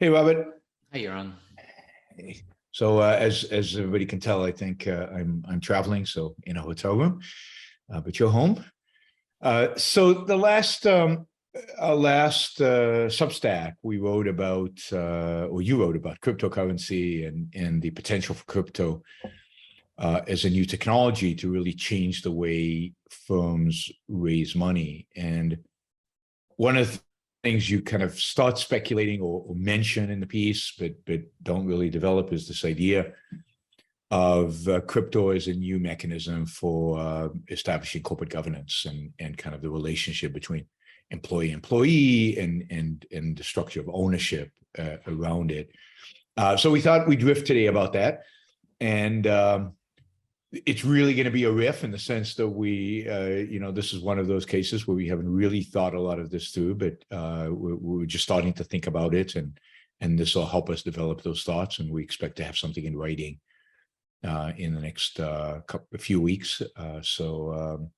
Hey, Robert. Hi, Yaron. Hey. So as everybody can tell, I think I'm traveling, so in a hotel room, but you're home. So the last Substack we wrote about, or you wrote about cryptocurrency and the potential for crypto as a new technology to really change the way firms raise money. And one of the things you kind of start speculating or mention in the piece, but don't really develop is this idea of crypto as a new mechanism for establishing corporate governance and kind of the relationship between employee and the structure of ownership around it. So we thought we'd riff today about that. And it's really going to be a riff in the sense that this is one of those cases where we haven't really thought a lot of this through, but we're just starting to think about it, and this will help us develop those thoughts. And we expect to have something in writing in the next few weeks. So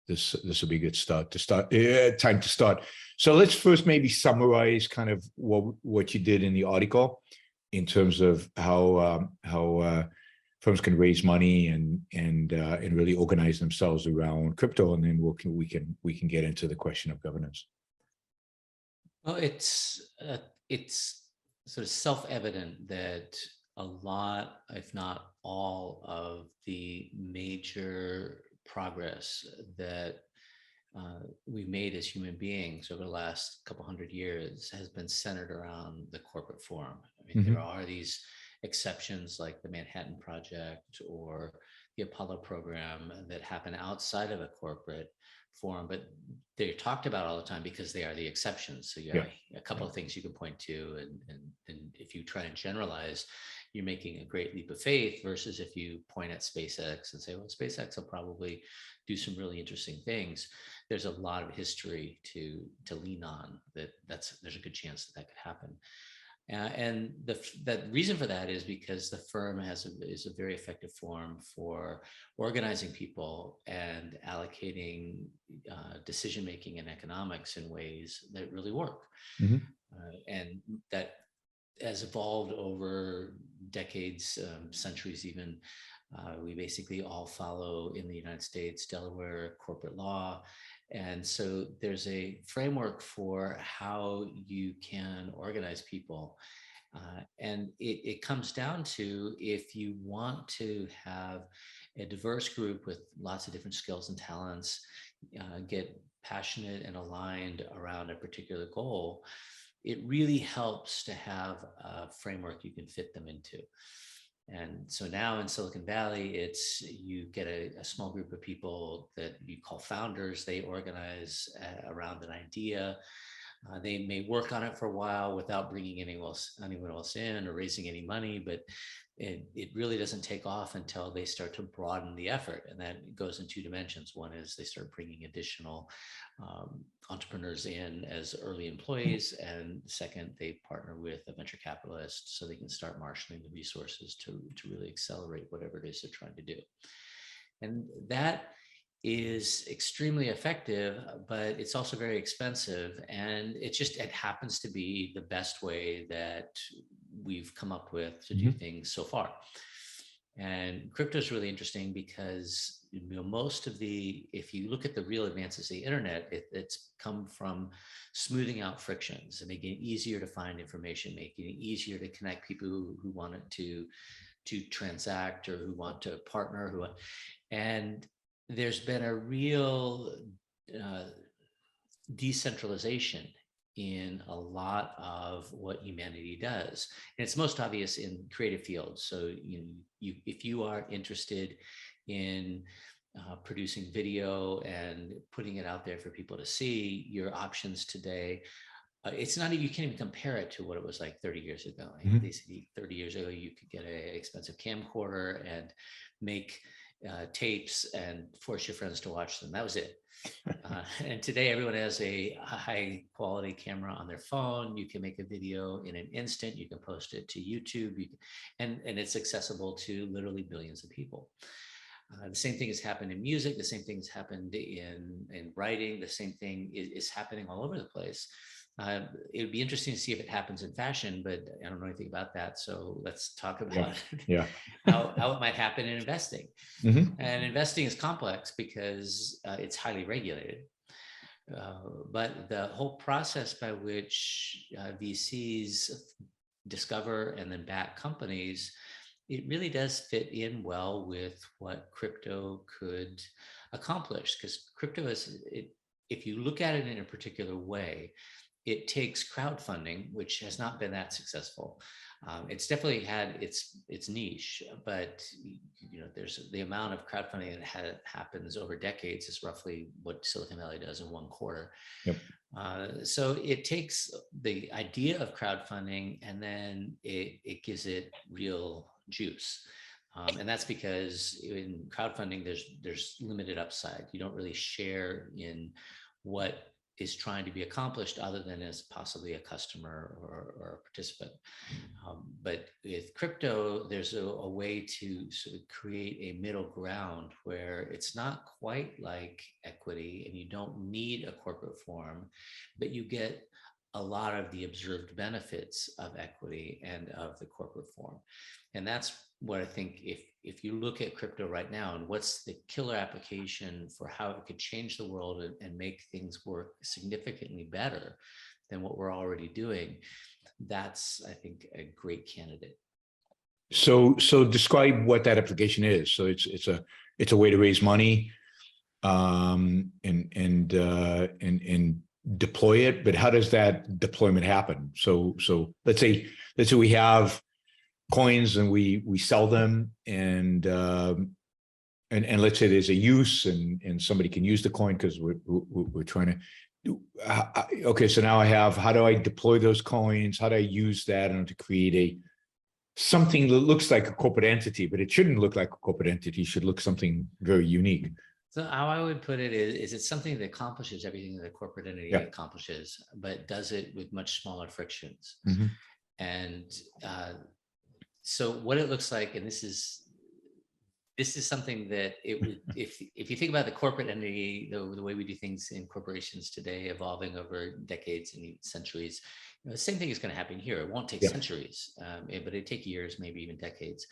this will be a good time to start. So let's first maybe summarize kind of what you did in the article in terms of how firms can raise money and really organize themselves around crypto, and then we can get into the question of governance. Well, it's sort of self-evident that a lot, if not all, of the major progress that we've made as human beings over the last couple hundred years has been centered around the corporate form. I mean, there are these exceptions like the Manhattan Project or the Apollo program that happen outside of a corporate form, but they're talked about all the time because they are the exceptions. So you have a couple of things you can point to, and if you try and generalize, you're making a great leap of faith versus if you point at SpaceX and say, well, SpaceX will probably do some really interesting things. There's a lot of history to lean on there's a good chance that could happen. And the reason for that is because the firm is a very effective form for organizing people and allocating decision-making and economics in ways that really work. And that has evolved over decades, centuries even. We basically all follow, in the United States, Delaware corporate law. And so there's a framework for how you can organize people. And it comes down to, if you want to have a diverse group with lots of different skills and talents, get passionate and aligned around a particular goal, it really helps to have a framework you can fit them into. And so now in Silicon Valley, you get a small group of people that you call founders. They organize around an idea. They may work on it for a while without bringing anyone else in or raising any money, but it really doesn't take off until they start to broaden the effort. And that goes in two dimensions. One is they start bringing additional entrepreneurs in as early employees. And second, they partner with a venture capitalist so they can start marshaling the resources to really accelerate whatever it is they're trying to do. And that is extremely effective, but it's also very expensive. And it happens to be the best way that we've come up with to do things so far. And crypto is really interesting because if you look at the real advances of the internet, it's come from smoothing out frictions and making it easier to find information, making it easier to connect people who wanted to transact or who want to partner, and there's been a real decentralization in a lot of what humanity does. And it's most obvious in creative fields. So if you are interested in producing video and putting it out there for people to see, your options today, it's not, you can't even compare it to what it was like 30 years ago. Basically 30 years ago, you could get an expensive camcorder and make tapes and force your friends to watch them. That was it. And today everyone has a high quality camera on their phone. You can make a video in an instant. You can post it to YouTube, and it's accessible to literally billions of people. The same thing has happened in music. The same thing has happened in writing. The same thing is happening all over the place. It would be interesting to see if it happens in fashion, but I don't know anything about that. So let's talk Yeah. about Yeah. how it might happen in investing. Mhm. And investing is complex because it's highly regulated. But the whole process by which VCs discover and then back companies, it really does fit in well with what crypto could accomplish. Because crypto is, if you look at it in a particular way, it takes crowdfunding, which has not been that successful. It's definitely had its niche, but there's the amount of crowdfunding that happens over decades is roughly what Silicon Valley does in one quarter. Yep. So it takes the idea of crowdfunding and then it gives it real juice. And that's because in crowdfunding, there's limited upside. You don't really share in what is trying to be accomplished other than as possibly a customer or a participant. But with crypto, there's a way to sort of create a middle ground where it's not quite like equity and you don't need a corporate form, but you get a lot of the observed benefits of equity and of the corporate form. And that's what I think, if you look at crypto right now and what's the killer application for how it could change the world and make things work significantly better than what we're already doing, that's, I think, a great candidate. So describe what that application is. So it's a way to raise money, and deploy it. But how does that deployment happen? So let's say we have coins and we sell them, and let's say there's a use and somebody can use the coin because we're trying to do. Okay, so now how do I deploy those coins? How do I use that to create something that looks like a corporate entity, but it shouldn't look like a corporate entity. It should look something very unique. So how I would put it is it's something that accomplishes everything that a corporate entity accomplishes, but does it with much smaller frictions. Mm-hmm. And so what it looks like, and this is something that it would, if you think about the corporate entity, the way we do things in corporations today, evolving over decades and centuries, the same thing is going to happen here. It won't take centuries, but it'd take years, maybe even decades.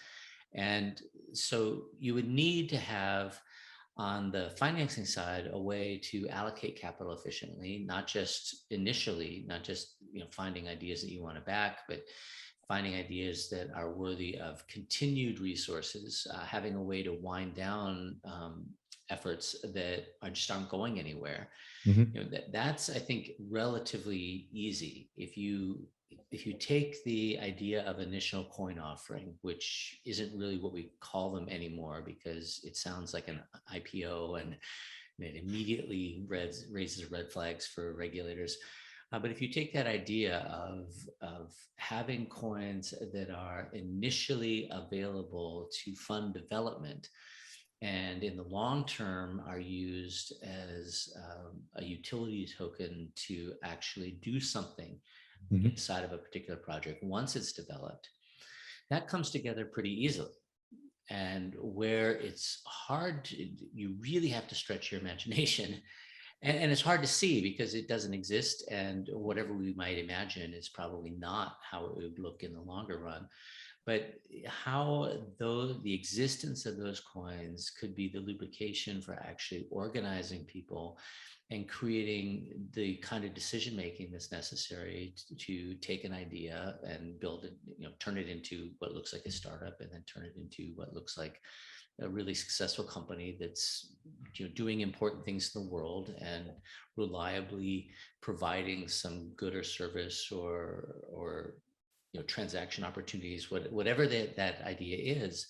And so you would need to have, on the financing side, a way to allocate capital efficiently, not just initially, not just finding ideas that you want to back, but finding ideas that are worthy of continued resources, having a way to wind down efforts that aren't going anywhere. Mm-hmm. That's, I think, relatively easy. If you take the idea of initial coin offering, which isn't really what we call them anymore because it sounds like an IPO and it immediately raises red flags for regulators. But if you take that idea of having coins that are initially available to fund development, and in the long term are used as a utility token to actually do something inside of a particular project once it's developed, that comes together pretty easily. And where it's hard you really have to stretch your imagination. And it's hard to see because it doesn't exist, and whatever we might imagine is probably not how it would look in the longer run. But how the existence of those coins could be the lubrication for actually organizing people and creating the kind of decision making that's necessary to take an idea and build it, turn it into what looks like a startup, and then turn it into what looks like a really successful company that's doing important things in the world and reliably providing some good or service or transaction opportunities, whatever that idea is.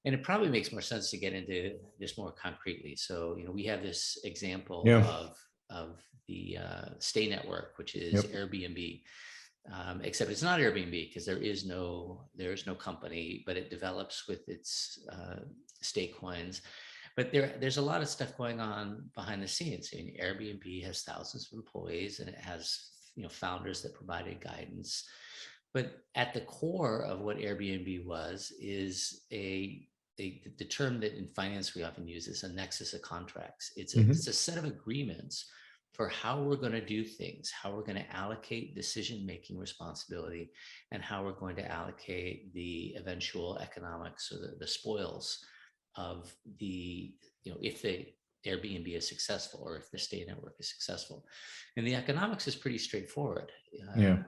And it probably makes more sense to get into this more concretely. So we have this example of the Stay Network, which is Airbnb. Except it's not Airbnb because there is no company, but it develops with its stake coins. But there's a lot of stuff going on behind the scenes. I mean, Airbnb has thousands of employees and it has founders that provided guidance. But at the core of what Airbnb was is the term that in finance we often use is a nexus of contracts. It's a set of agreements for how we're going to do things, how we're going to allocate decision-making responsibility, and how we're going to allocate the eventual economics or the spoils of the, if the Airbnb is successful or if the state network is successful. And the economics is pretty straightforward. Yeah.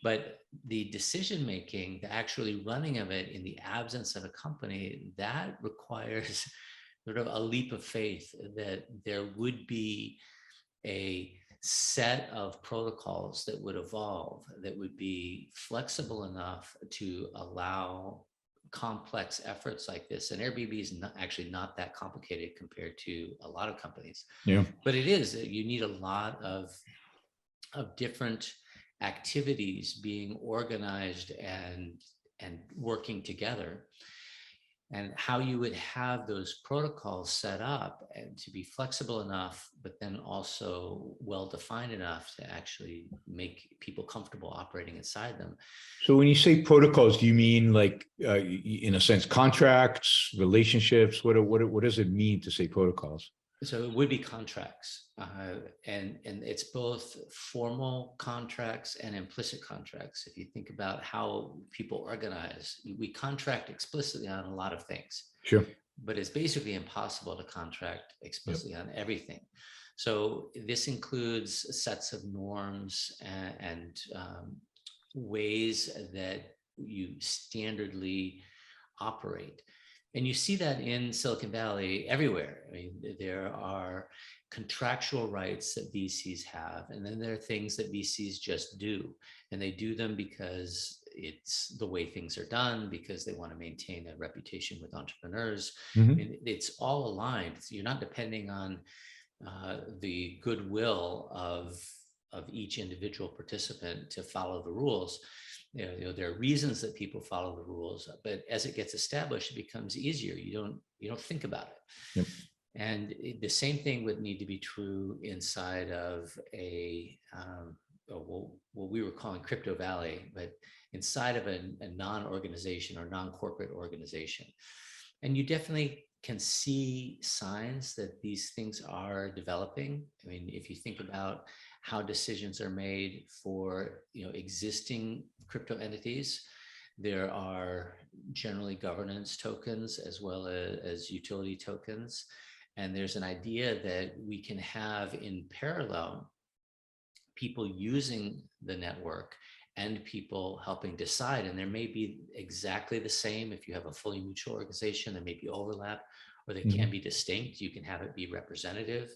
But the decision-making, the actually running of it in the absence of a company, that requires sort of a leap of faith that there would be a set of protocols that would evolve, that would be flexible enough to allow complex efforts like this. And Airbnb is actually not that complicated compared to a lot of companies. Yeah. But it is, you need a lot of different activities being organized and working together. And how you would have those protocols set up and to be flexible enough, but then also well-defined enough to actually make people comfortable operating inside them. So when you say protocols, do you mean like, in a sense, contracts, relationships? What does it mean to say protocols? So it would be contracts, and it's both formal contracts and implicit contracts. If you think about how people organize, we contract explicitly on a lot of things. Sure. But it's basically impossible to contract explicitly on everything. So this includes sets of norms and ways that you standardly operate. And you see that in Silicon Valley everywhere. I mean, there are contractual rights that VCs have, and then there are things that VCs just do. And they do them because it's the way things are done, because they want to maintain a reputation with entrepreneurs. Mm-hmm. I mean, it's all aligned. So you're not depending on the goodwill of each individual participant to follow the rules. There are reasons that people follow the rules, but as it gets established, it becomes easier. You don't think about it. Yep. And the same thing would need to be true inside of a what we were calling Crypto Valley, but inside of a non-organization or non-corporate organization. And you definitely can see signs that these things are developing. I mean, if you think about how decisions are made for existing crypto entities, there are generally governance tokens as well as utility tokens. And there's an idea that we can have in parallel people using the network and people helping decide. And there may be exactly the same. If you have a fully mutual organization, there may be overlap, or they can be distinct. You can have it be representative,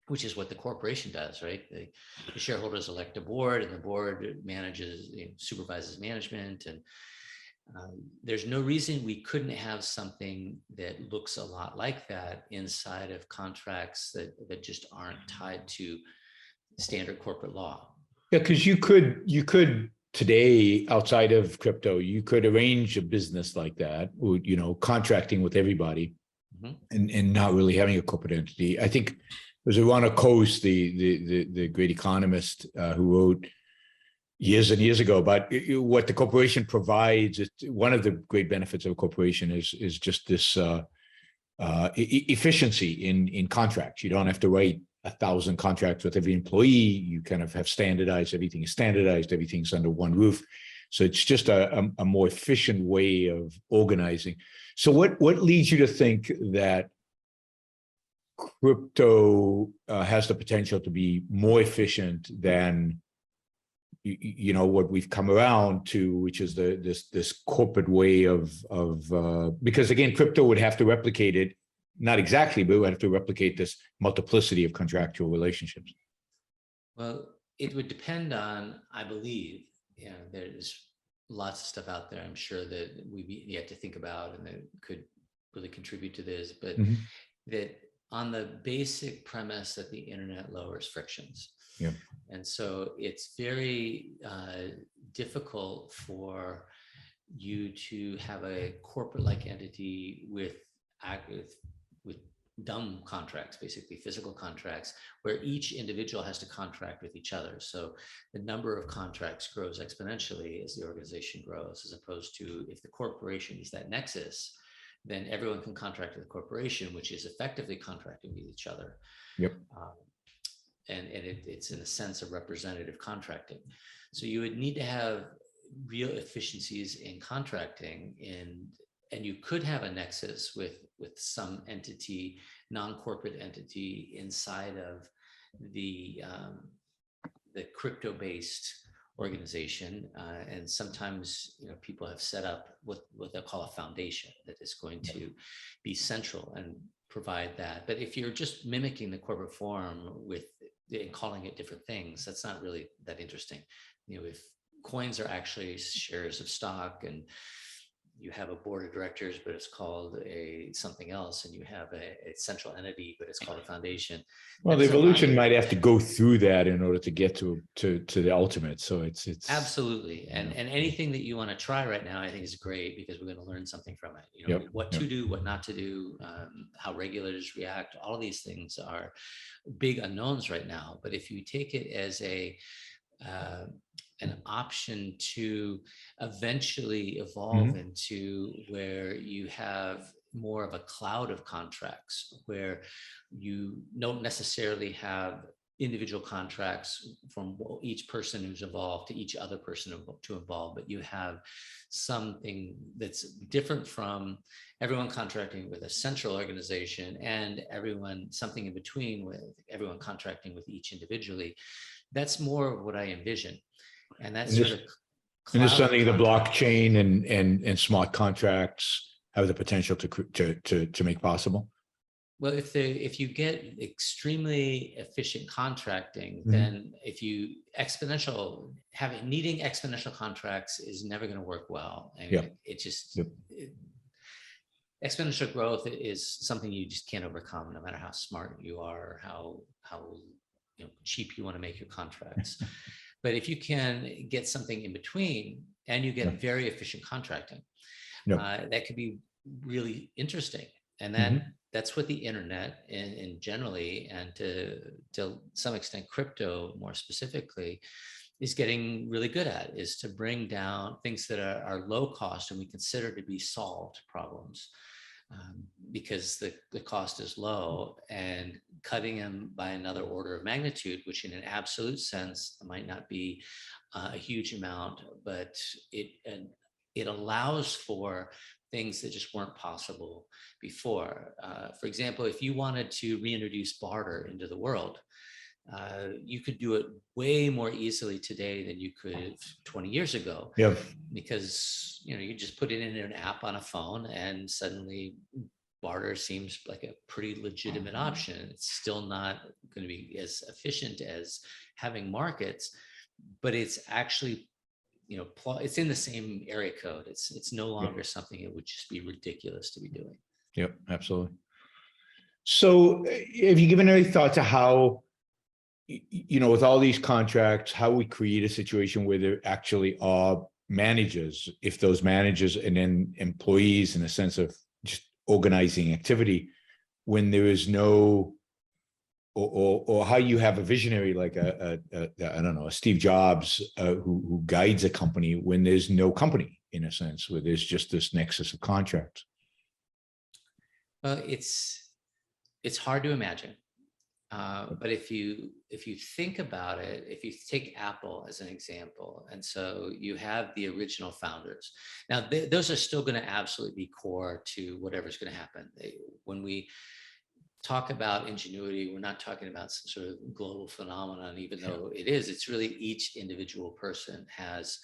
which is what the corporation does, right? The shareholders elect a board, and the board manages, supervises management. And there's no reason we couldn't have something that looks a lot like that inside of contracts that just aren't tied to standard corporate law. Yeah, because you could today, outside of crypto, you could arrange a business like that, contracting with everybody, and not really having a corporate entity. I think it was Ron Coase, the great economist, who wrote years and years ago about what the corporation provides. One of the great benefits of a corporation is just this efficiency in contracts. You don't have to write 1,000 contracts with every employee. You kind of have standardized. Everything is standardized. Everything's under one roof. So it's just a more efficient way of organizing. So what leads you to think that crypto has the potential to be more efficient than what we've come around to, which is this corporate way of because again, crypto would have to replicate it. Not exactly, but we have to replicate this multiplicity of contractual relationships. Well, it would depend on, I believe, there's lots of stuff out there, I'm sure, that we yet to think about and that could really contribute to this, but that on the basic premise that the internet lowers frictions. Yeah. And so it's very difficult for you to have a corporate-like entity with dumb contracts, basically physical contracts, where each individual has to contract with each other. So the number of contracts grows exponentially as the organization grows, as opposed to if the corporation is that nexus, then everyone can contract with the corporation, which is effectively contracting with each other. Yep. it's in a sense of representative contracting. So you would need to have real efficiencies in contracting, and you could have a nexus with some entity, non-corporate entity inside of the crypto-based organization, and sometimes people have set up what they'll call a foundation that is going to be central and provide that. But if you're just mimicking the corporate form with and calling it different things, that's not really that interesting. If coins are actually shares of stock, and you have a board of directors, but it's called something else, and you have a central entity, but it's called a foundation. Well, the evolution might have to go through that in order to get to the ultimate. So it's absolutely, and anything that you want to try right now, I think is great, because we're going to learn something from it. What to do, what not to do, how regulators react. All of these things are big unknowns right now. But if you take it as an option to eventually evolve into where you have more of a cloud of contracts, where you don't necessarily have individual contracts from each person who's involved to each other person to involve, but you have something that's different from everyone contracting with a central organization and something in between with everyone contracting with each individually. That's more of what I envision. And that's sort of understanding the blockchain and smart contracts have the potential to make possible. Well, if you get extremely efficient contracting, then if you needing exponential contracts is never going to work well. And exponential growth is something you just can't overcome, no matter how smart you are, or how cheap you want to make your contracts. But if you can get something in between and you get very efficient contracting, that could be really interesting. And that's what the internet and generally, and to some extent crypto more specifically, is getting really good at, is to bring down things that are low cost and we consider to be solved problems, because the cost is low, and cutting them by another order of magnitude, which in an absolute sense might not be a huge amount, but it allows for things that just weren't possible before. For example, if you wanted to reintroduce barter into the world, you could do it way more easily today than you could 20 years ago. Because you just put it in an app on a phone, and suddenly barter seems like a pretty legitimate option. It's still not going to be as efficient as having markets, but it's actually it's in the same area code. It's no longer something it would just be ridiculous to be doing. Yep, absolutely. So have you given any thought to how, with all these contracts, how we create a situation where there actually are managers, if those managers and then employees, in a sense of just organizing activity, when there is no, or how you have a visionary like I don't know, a Steve Jobs who guides a company when there's no company, in a sense, where there's just this nexus of contracts. Well, it's hard to imagine. But if you think about it, if you take Apple as an example, and so you have the original founders. Now, those are still going to absolutely be core to whatever's going to happen. When we talk about ingenuity, we're not talking about some sort of global phenomenon, even though it is. It's really each individual person has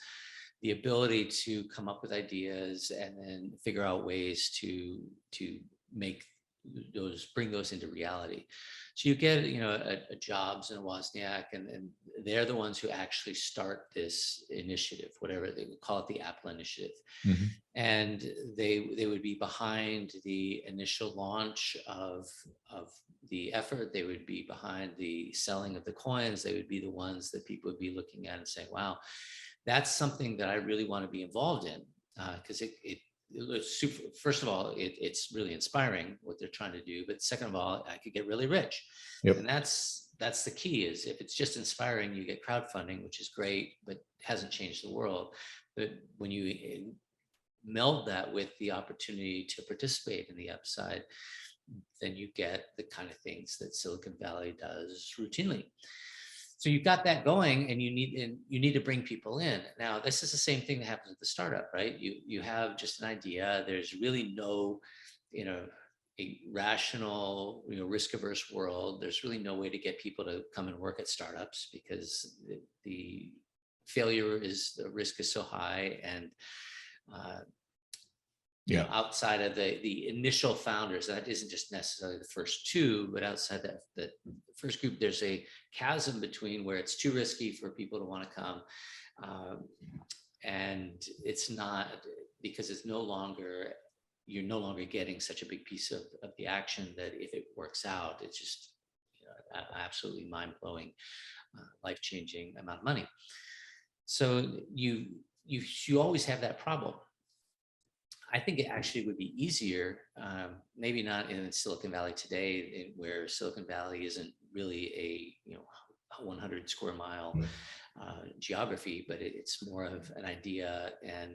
the ability to come up with ideas and then figure out ways to bring those into reality. So you get, a Jobs and a Wozniak, and they're the ones who actually start this initiative, whatever they would call it, the Apple initiative. And they would be behind the initial launch of the effort. They would be behind the selling of the coins. They would be the ones that people would be looking at and saying, wow, that's something that I really want to be involved in, because it's super. First of all, it's really inspiring what they're trying to do, but second of all, I could get really rich. And that's the key, is if it's just inspiring, you get crowdfunding, which is great, but hasn't changed the world. But when you meld that with the opportunity to participate in the upside, then you get the kind of things that Silicon Valley does routinely. So you've got that going, and you need to bring people in. Now, this is the same thing that happens with the startup, right? You have just an idea. There's really no, a rational, risk-averse world. There's really no way to get people to come and work at startups because the risk is so high, and outside of the initial founders, that isn't just necessarily the first two, but outside that the first group, there's a chasm between where it's too risky for people to want to come, and it's not, because you're no longer getting such a big piece of the action, that if it works out, it's just absolutely mind-blowing, life-changing amount of money. So you always have that problem. I think it actually would be easier, maybe not in Silicon Valley today, where Silicon Valley isn't really a 100 square mile geography, but it's more of an idea and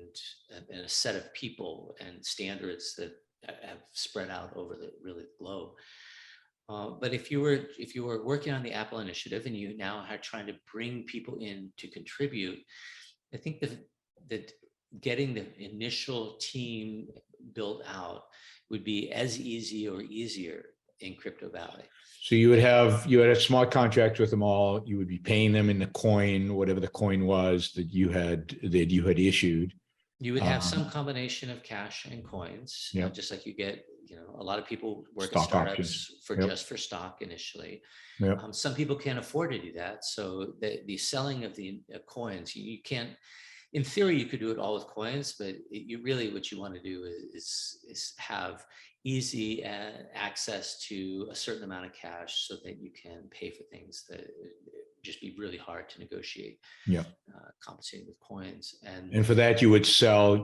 a set of people and standards that have spread out over the globe. But if you were working on the Apple initiative and you now are trying to bring people in to contribute, I think that getting the initial team built out would be as easy or easier in Crypto Valley. So you had a smart contract with them all. You would be paying them in the coin, whatever the coin was that you had issued. You would have some combination of cash and coins, just like you get, a lot of people work at startups just for stock initially. Some people can't afford to do that. So the selling of the coins, you can't, in theory, you could do it all with coins, but what you want to do is have easy access to a certain amount of cash so that you can pay for things that just be really hard to negotiate. Compensating with coins, and for that you would sell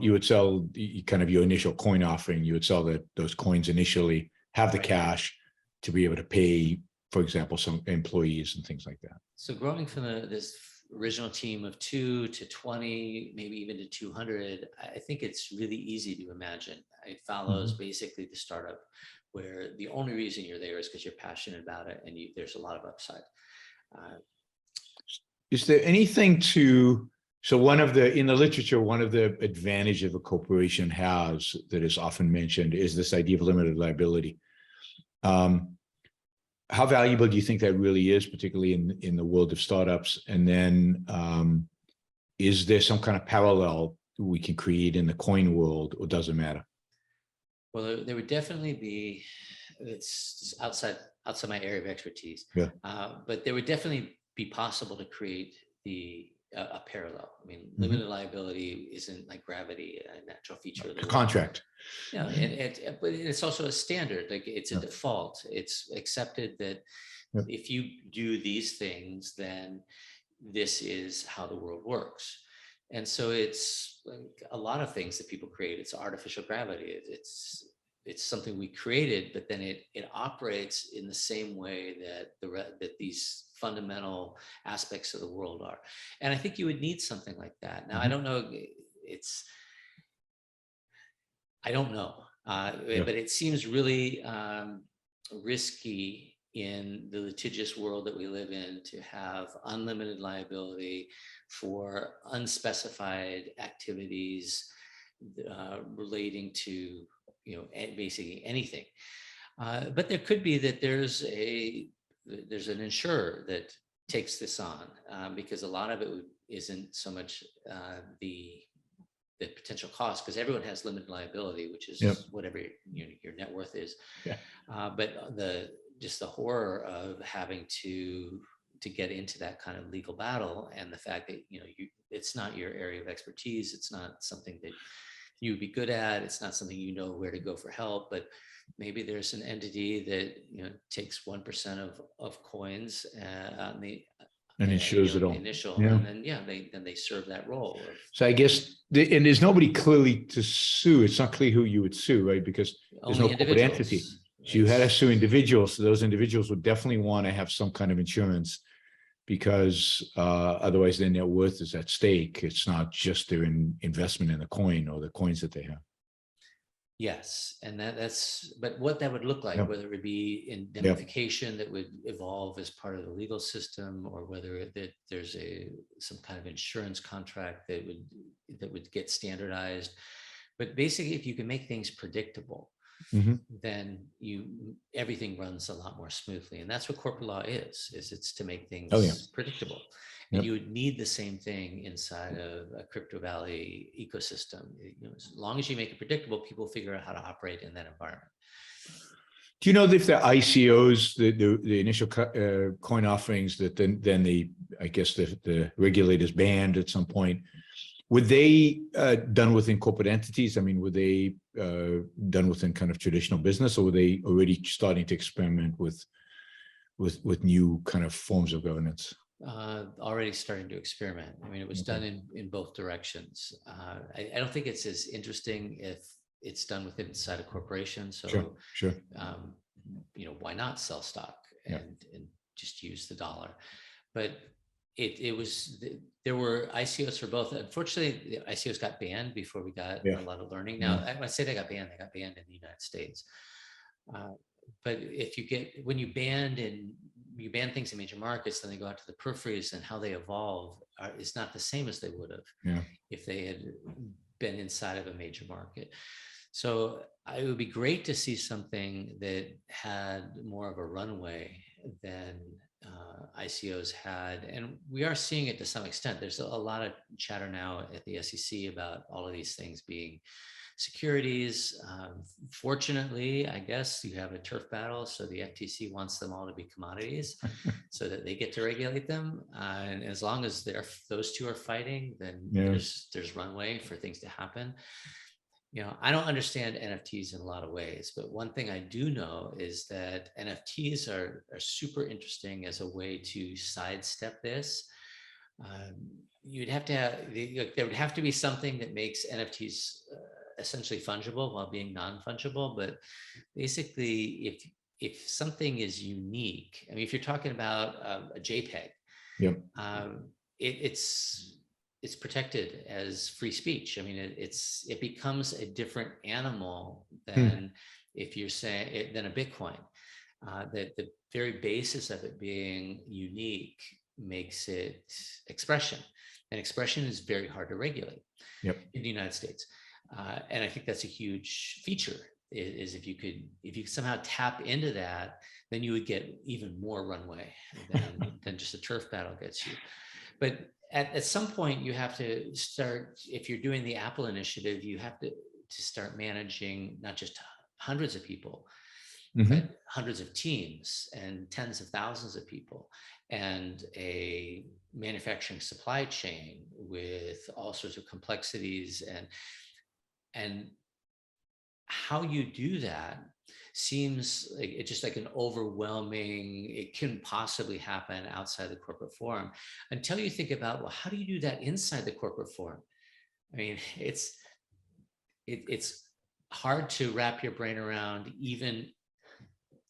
kind of your initial coin offering. You would sell those coins initially, have the cash to be able to pay, for example, some employees and things like that. So growing from this original team of 2 to 20, maybe even to 200, I think it's really easy to imagine. It follows basically the startup, where the only reason you're there is because you're passionate about it, and there's a lot of upside. Is there anything in the literature, one of the advantages a corporation has that is often mentioned is this idea of limited liability. How valuable do you think that really is, particularly in the world of startups? And then is there some kind of parallel we can create in the coin world, or does it matter? Well, there would definitely be, it's outside my area of expertise, but there would definitely be possible to create a parallel. I mean, limited liability isn't like gravity, a natural feature of the contract. But it's also a standard. Like, it's a default. It's accepted that if you do these things, then this is how the world works. And so it's like a lot of things that people create. It's artificial gravity. It's something we created, but then it operates in the same way that these fundamental aspects of the world are. And I think you would need something like that. Now, I don't know. But it seems really risky in the litigious world that we live in to have unlimited liability for unspecified activities relating to basically anything. But there could be that there's an insurer that takes this on, because a lot of it isn't so much the potential cost, because everyone has limited liability, which is whatever your net worth is. But the horror of having to get into that kind of legal battle, and the fact that it's not your area of expertise, it's not something that you would be good at, it's not something where to go for help, but maybe there's an entity that takes 1% of coins and insures it all. Initial, and then they serve that role. So I guess and there's nobody clearly to sue. It's not clear who you would sue, right? Because there's no corporate entity. So you had to sue individuals. So those individuals would definitely want to have some kind of insurance, because otherwise their net worth is at stake. It's not just their investment in the coin or the coins that they have. Yes, and that's, but what that would look like, Yeah. whether it would be Yeah. indemnification that would evolve as part of the legal system, or whether that there's some kind of insurance contract that would get standardized. But basically, if you can make things predictable, Hmm. then everything runs a lot more smoothly. And that's what corporate law is it's to make Oh yeah. things predictable. And Yep. you would need the same thing inside of a crypto valley ecosystem. As long as you make it predictable, people figure out how to operate in that environment. Do you know if the ICOs, the initial coin offerings that then I guess the regulators banned at some point, were they done within corporate entities? I mean, were they done within kind of traditional business, or were they already starting to experiment with new kind of forms of governance? Already starting to experiment. I mean, it was done in both directions. I don't think it's as interesting if it's done within inside a corporation. So, Sure. Why not sell stock Yeah. and just use the dollar? But it was, there were ICOs for both. Unfortunately, the ICOs got banned before we got Yeah. a lot of learning. Now, when I say they got banned in the United States. But when you ban things in major markets, then they go out to the peripheries, and how they evolve is not the same as they would have if they had been inside of a major market. So it would be great to see something that had more of a runway than ICOs had. And we are seeing it to some extent. There's a lot of chatter now at the SEC about all of these things being securities. Fortunately, I guess you have a turf battle, so the FTC wants them all to be commodities so that they get to regulate them. And as long as those two are fighting, then there's runway for things to happen. I don't understand NFTs in a lot of ways, but one thing I do know is that NFTs are super interesting as a way to sidestep this. There would have to be something that makes NFTs essentially fungible while being non-fungible. But basically, if something is unique, I mean, if you're talking about a JPEG, it's protected as free speech. I mean, it becomes a different animal than if you're saying than a Bitcoin. That the very basis of it being unique makes it expression, and expression is very hard to regulate in the United States. And I think that's a huge feature. Is if you somehow tap into that, then you would get even more runway than just a turf battle gets you. But at some point, you have to start. If you're doing the Apple initiative, you have to start managing not just hundreds of people, but hundreds of teams and tens of thousands of people, and a manufacturing supply chain with all sorts of complexities, and how you do that seems like it's just like an overwhelming, it couldn't possibly happen outside the corporate forum, until you think about, well, how do you do that inside the corporate forum? I mean, it's hard to wrap your brain around, even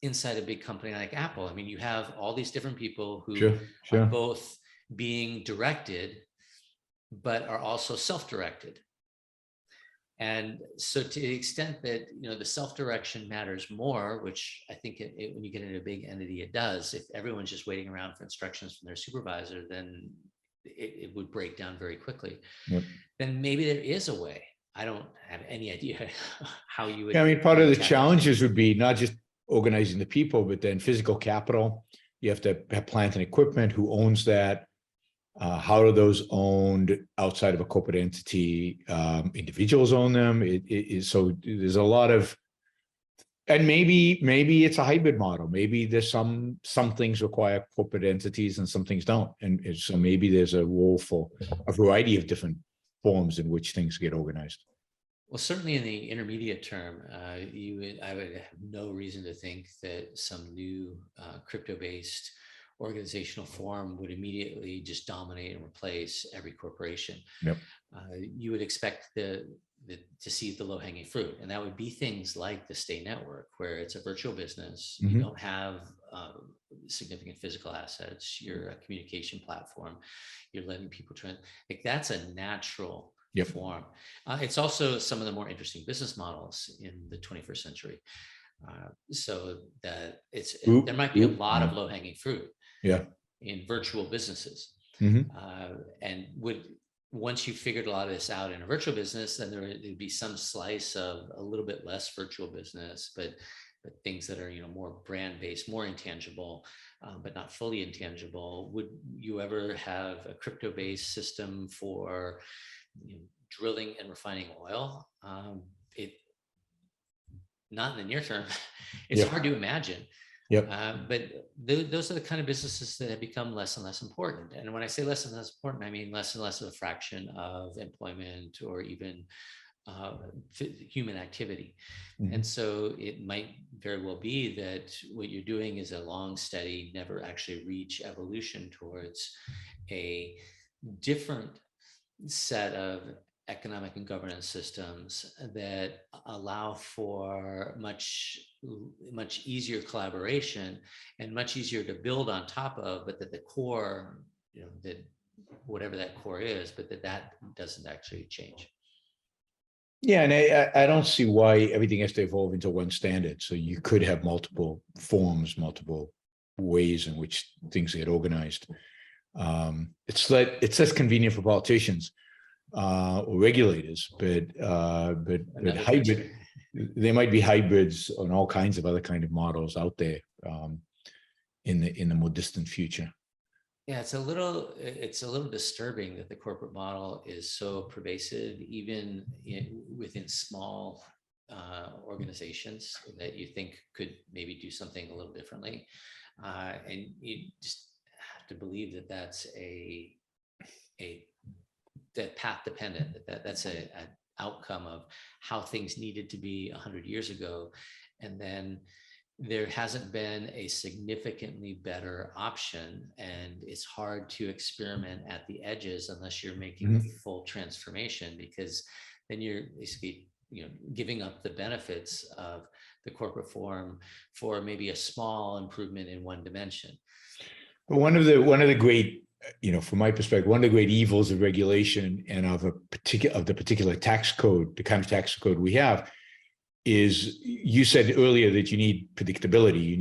inside a big company like Apple. I mean, you have all these different people who are both being directed, but are also self-directed. And so to the extent that, the self-direction matters more, which I think when you get into a big entity, it does. If everyone's just waiting around for instructions from their supervisor, then it would break down very quickly. Then maybe there is a way. I don't have any idea how you would. I mean, part of the challenges would be not just organizing the people, but then physical capital. You have to have plant and equipment. Who owns that? How are those owned outside of a corporate entity? Individuals own them. So there's a lot of, and maybe it's a hybrid model. Maybe there's some things require corporate entities and some things don't. And so maybe there's a role for a variety of different forms in which things get organized. Well, certainly in the intermediate term, I would have no reason to think that some new crypto-based organizational form would immediately just dominate and replace every corporation. You would expect to see the low-hanging fruit, and that would be things like the State Network, where it's a virtual business. You don't have significant physical assets. You're a communication platform. You're letting people like that's a natural Yep. form. It's also some of the more interesting business models in the 21st century. So that there might be a lot of low-hanging fruit Yeah. in virtual businesses. Mhm. And once you figured a lot of this out in a virtual business, then there'd be some slice of a little bit less virtual business, but things that are, more brand-based, more intangible, but not fully intangible. Would you ever have a crypto-based system for drilling and refining oil? It Not in the near term. It's Yep. hard to imagine. Yep. But those are the kind of businesses that have become less and less important. And when I say less and less important, I mean less and less of a fraction of employment or even human activity. Mhm. And so it might very well be that what you're doing is a long, steady, never actually reach evolution towards a different set of economic and governance systems that allow for much easier collaboration and much easier to build on top of, but that the core, that whatever that core is, but that doesn't actually change. Yeah, and I don't see why everything has to evolve into one standard. So you could have multiple forms, multiple ways in which things get organized. It's less convenient for politicians or regulators, but hybrid. There might be hybrids on all kinds of other kind of models out there in the more distant future. Yeah, it's a little disturbing that the corporate model is so pervasive, even within small organizations that you think could maybe do something a little differently, and you just have to believe that that's that path dependent, that's an outcome of how things needed to be 100 years ago, and then there hasn't been a significantly better option, and it's hard to experiment at the edges unless you're making a full transformation, because then you're basically giving up the benefits of the corporate form for maybe a small improvement in one dimension. But one of the great, from my perspective, one of the great evils of regulation and of the particular tax code, the kind of tax code we have, is you said earlier that you need predictability.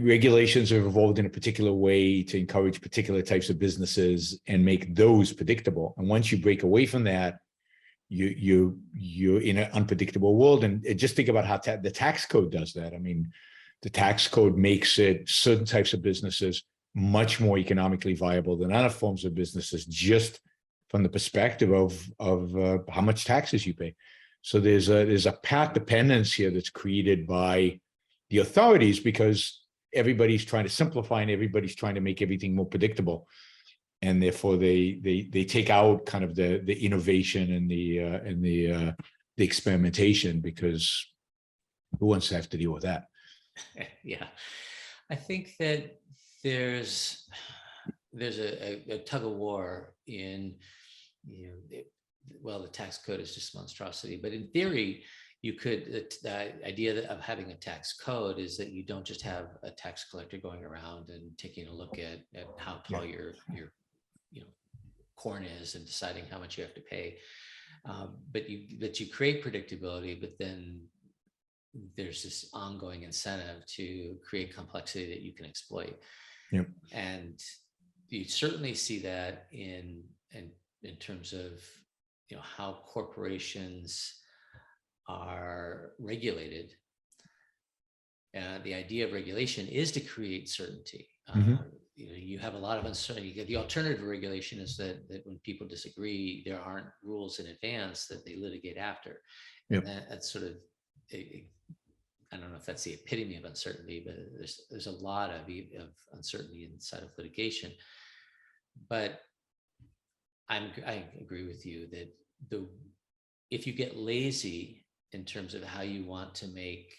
Regulations have evolved in a particular way to encourage particular types of businesses and make those predictable. And once you break away from that, you're in an unpredictable world. And just think about how the tax code does that. I mean, the tax code makes it certain types of businesses much more economically viable than other forms of businesses, just from the perspective of how much taxes you pay. So there's a path dependence here that's created by the authorities, because everybody's trying to simplify and everybody's trying to make everything more predictable, and therefore they take out kind of the innovation and the experimentation, because who wants to have to deal with that? Yeah, I think that there's a tug of war in, the tax code is just monstrosity, but in theory, you could, the idea of having a tax code is that you don't just have a tax collector going around and taking a look at how tall your corn is and deciding how much you have to pay, but you create predictability, but then there's this ongoing incentive to create complexity that you can exploit. Yep. And you certainly see that in terms of how corporations are regulated. The idea of regulation is to create certainty. You have a lot of uncertainty. The alternative regulation is that when people disagree, there aren't rules in advance that they litigate after. Yep. And that's sort of I don't know if that's the epitome of uncertainty, but there's a lot of uncertainty inside of litigation. But I agree with you that if you get lazy in terms of how you want to make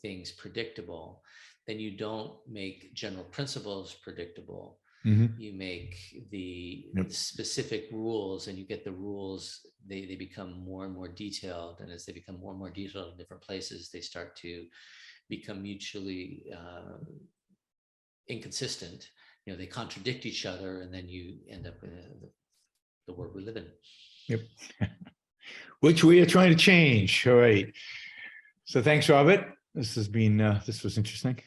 things predictable, then you don't make general principles predictable. You make the specific rules, and you get the rules, they become more and more detailed. And as they become more and more detailed in different places, they start to become mutually inconsistent. they contradict each other, and then you end up with the world we live in. Yep. Which we are trying to change. All right. So thanks, Robert. This has been, this was interesting.